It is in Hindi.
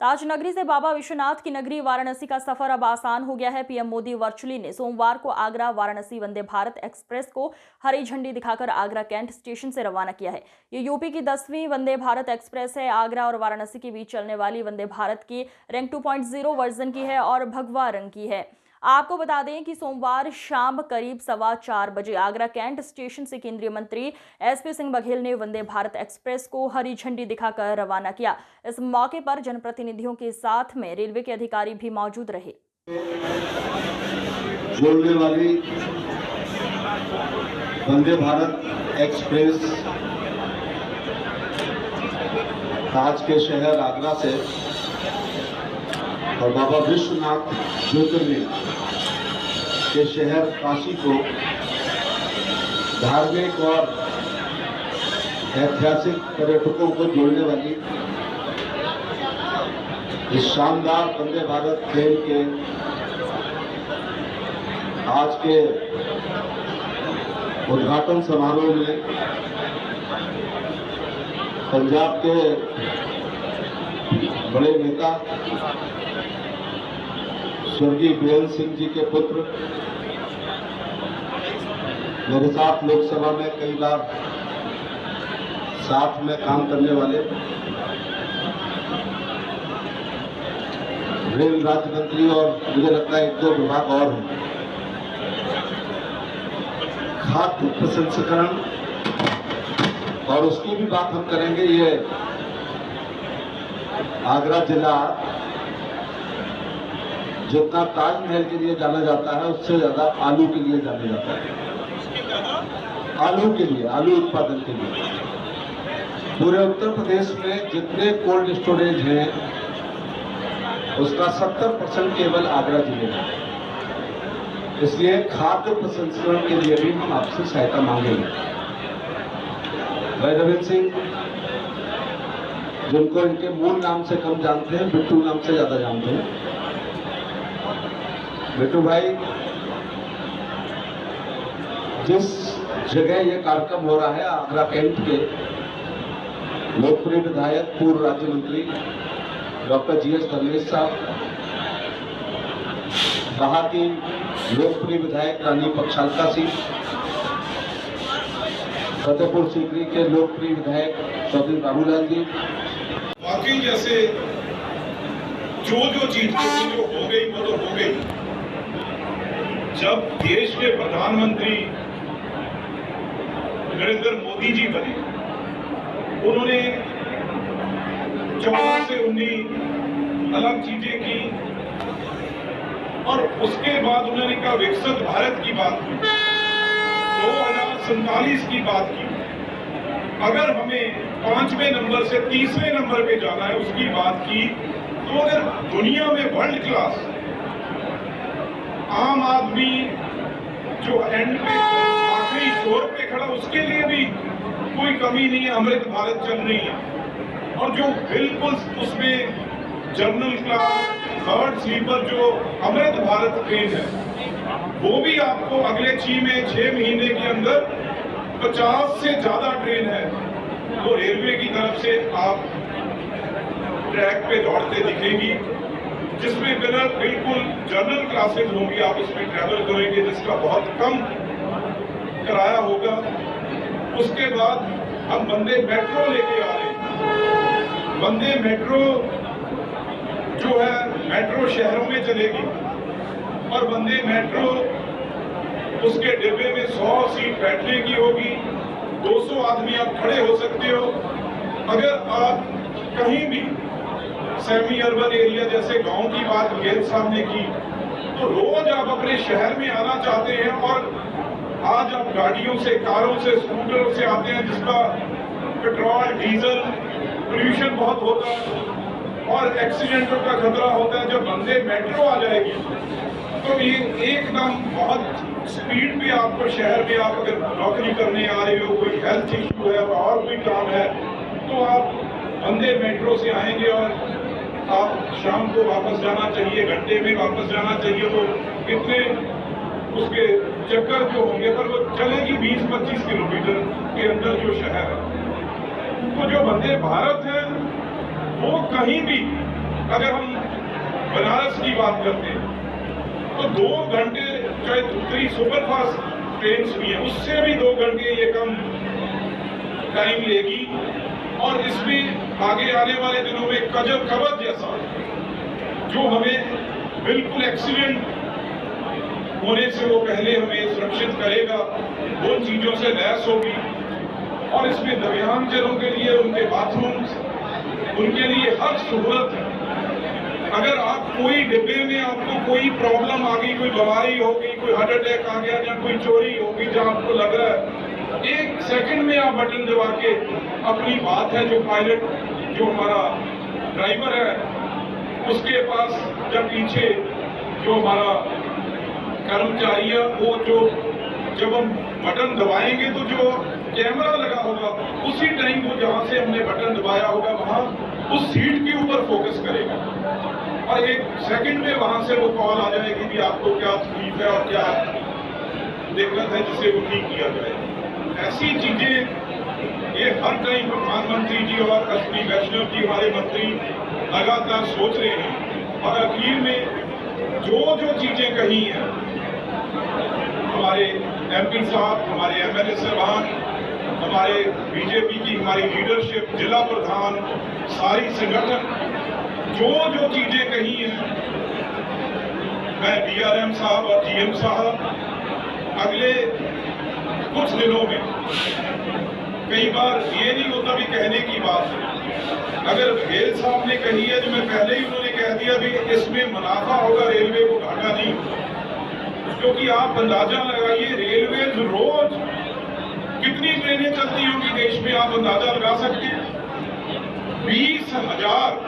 ताज नगरी से बाबा विश्वनाथ की नगरी वाराणसी का सफर अब आसान हो गया है। पीएम मोदी वर्चुअली ने सोमवार को आगरा वाराणसी वंदे भारत एक्सप्रेस को हरी झंडी दिखाकर आगरा कैंट स्टेशन से रवाना किया है। ये यूपी की 10वीं वंदे भारत एक्सप्रेस है। आगरा और वाराणसी के बीच चलने वाली वंदे भारत की रैंक 2.0 वर्जन की है और भगवा रंग की है। आपको बता दें कि सोमवार शाम करीब 4:15 बजे आगरा कैंट स्टेशन से केंद्रीय मंत्री एसपी सिंह बघेल ने वंदे भारत एक्सप्रेस को हरी झंडी दिखाकर रवाना किया। इस मौके पर जनप्रतिनिधियों के साथ में रेलवे के अधिकारी भी मौजूद रहे। जोड़ने वाली वंदे भारत एक्सप्रेस ताज के शहर आगरा से और बाबा विश्वनाथ ज्योतिर्लिंग के शहर काशी को धार्मिक और ऐतिहासिक पर्यटकों को जोड़ने वाली इस शानदार वंदे भारत ट्रेन के आज के उद्घाटन समारोह में पंजाब के बड़े नेता स्वर्गीय बीरेंद्र सिंह जी के पुत्र, मेरे साथ लोकसभा में कई बार साथ में काम करने वाले रेल राज्य मंत्री और मुझे लगता है 1-2 विभाग और हैं, खाद्य प्रसंस्करण और उसकी भी बात हम करेंगे। ये आगरा जिला जितना ताजमहल के लिए जाना जाता है उससे ज्यादा आलू के लिए जाना जाता है। आलू के लिए, आलू उत्पादन के लिए पूरे उत्तर प्रदेश में जितने कोल्ड स्टोरेज हैं उसका 70% केवल आगरा जिले में। इसलिए खाद्य प्रसंस्करण के लिए भी हम आपसे सहायता मांगेंगे। भाई रविंद्र सिंह, जिनको इनके मूल नाम से कम जानते हैं, बिट्टू नाम से ज्यादा जानते हैं, बिट्टू भाई, जिस जगह ये कार्यक्रम हो रहा है आगरा कैंट के लोकप्रिय विधायक पूर्व राज्य मंत्री डॉक्टर जीएस धर्मेश साहब, बाहर की लोकप्रिय विधायक रानी पक्षालता सिंह, फतेहपुर सीकरी के लोकप्रिय विधायक चौधरी बाबूलाल जी, बाकी जैसे जो चीज जो हो गई वो तो हो गई। जब देश के प्रधानमंत्री नरेंद्र मोदी जी बने, उन्होंने 14 से 19 अलग चीजें की और उसके बाद उन्होंने कहा विकसित भारत की बात की, 2047 की बात की। अगर हमें 5वें नंबर से 30वें नंबर पे जाना है उसकी बात की, तो अगर दुनिया में वर्ल्ड क्लास आम आदमी जो एंड पे आखिरी छोर पे खड़ा, उसके लिए भी कोई कमी नहीं है। अमृत भारत चल रही है और जो बिल्कुल उसमें जनरल क्लास, थर्ड स्लीपर जो अमृत भारत ट्रेन है, वो भी आपको अगले 6 महीने के अंदर 50 से ज्यादा ट्रेन है वो रेलवे की तरफ से आप ट्रैक पे दौड़ते दिखेगी, जिसमें बिल्कुल जनरल क्लासेस होंगी। आप इसमें ट्रैवल करेंगे जिसका बहुत कम किराया होगा। उसके बाद हम वंदे मेट्रो लेके आ रहे हैं। वंदे मेट्रो जो है मेट्रो शहरों में चलेगी और वंदे मेट्रो उसके डिब्बे में 100 सीट बैठने की होगी, 200 आदमी आप खड़े हो सकते हो। अगर आप कहीं भी सेमी अर्बन एरिया जैसे गांव की बात गेल साहब ने की, तो रोज आप अपने शहर में आना चाहते हैं और आज आप गाड़ियों से, कारों से, स्कूटरों से आते हैं जिसका पेट्रोल, डीजल, पोल्यूशन बहुत होता है और एक्सीडेंटों का खतरा होता है। जब वंदे मेट्रो आ जाएगी तो ये एकदम बहुत स्पीड पे आपको शहर में, आप अगर नौकरी करने आ रहे हो, कोई हेल्थ इश्यू है और कोई काम है, तो आप वंदे मेट्रो से आएंगे और आप शाम को वापस जाना चाहिए, घंटे में वापस जाना चाहिए, तो कितने उसके चक्कर जो होंगे, पर वो चलेगी 20-25 किलोमीटर के अंदर जो शहर है। तो जो वंदे भारत है वो कहीं भी अगर हम बनारस की बात करते हैं तो 2 घंटे चाहे दूसरी सुपरफास्ट ट्रेन भी है उससे भी 2 घंटे ये कम टाइम लेगी। और इसमें आगे आने वाले दिनों में कवच जैसा जो हमें बिल्कुल एक्सीडेंट होने से वो पहले हमें सुरक्षित करेगा, उन चीजों से लैस होगी। और इसमें दिव्यांगजनों के लिए उनके बाथरूम्स, उनके लिए हर सहूलत है। अगर आप कोई डिब्बे में आपको कोई प्रॉब्लम आ गई, कोई बीमारी हो गई, कोई हार्ट अटैक आ गया या कोई चोरी हो गई, जहां आपको लग रहा है 1 सेकंड में आप बटन दबा के अपनी बात है, जो पायलट जो हमारा ड्राइवर है उसके पास जब पीछे जो हमारा कर्मचारी है वो जो जब हम बटन दबाएंगे तो जो कैमरा लगा होगा उसी टाइम वो जहां से हमने बटन दबाया होगा वहां उस सीट के ऊपर फोकस करेगा और 1 सेकंड में वहां से वो कॉल आ जाएगी कि आपको क्या तकलीफ है और क्या दिक्कत है जिसे वो ठीक किया जाए। ऐसी चीजें ये हर टाइम प्रधानमंत्री जी और अश्विनी वैष्णव जी हमारे मंत्री लगातार सोच रहे हैं। और अखीर में जो चीजें कही हैं हमारे MP साहब, हमारे MLA साहबान, हमारे बीजेपी की हमारी लीडरशिप, जिला प्रधान, सारी संगठन जो चीजें कही हैं, मैं DRM साहब और GM साहब अगले कुछ दिनों में, कई बार ये नहीं होता भी कहने की बात है, अगर बघेल साहब ने कही है तो मैं पहले ही उन्होंने कह दिया भी इसमें मुनाफा होगा, रेलवे को घाटा नहीं, क्योंकि आप अंदाजा लगाइए रेलवे रोज कितनी ट्रेनें चलती होंगी देश में, आप अंदाजा लगा सकते हैं 20,000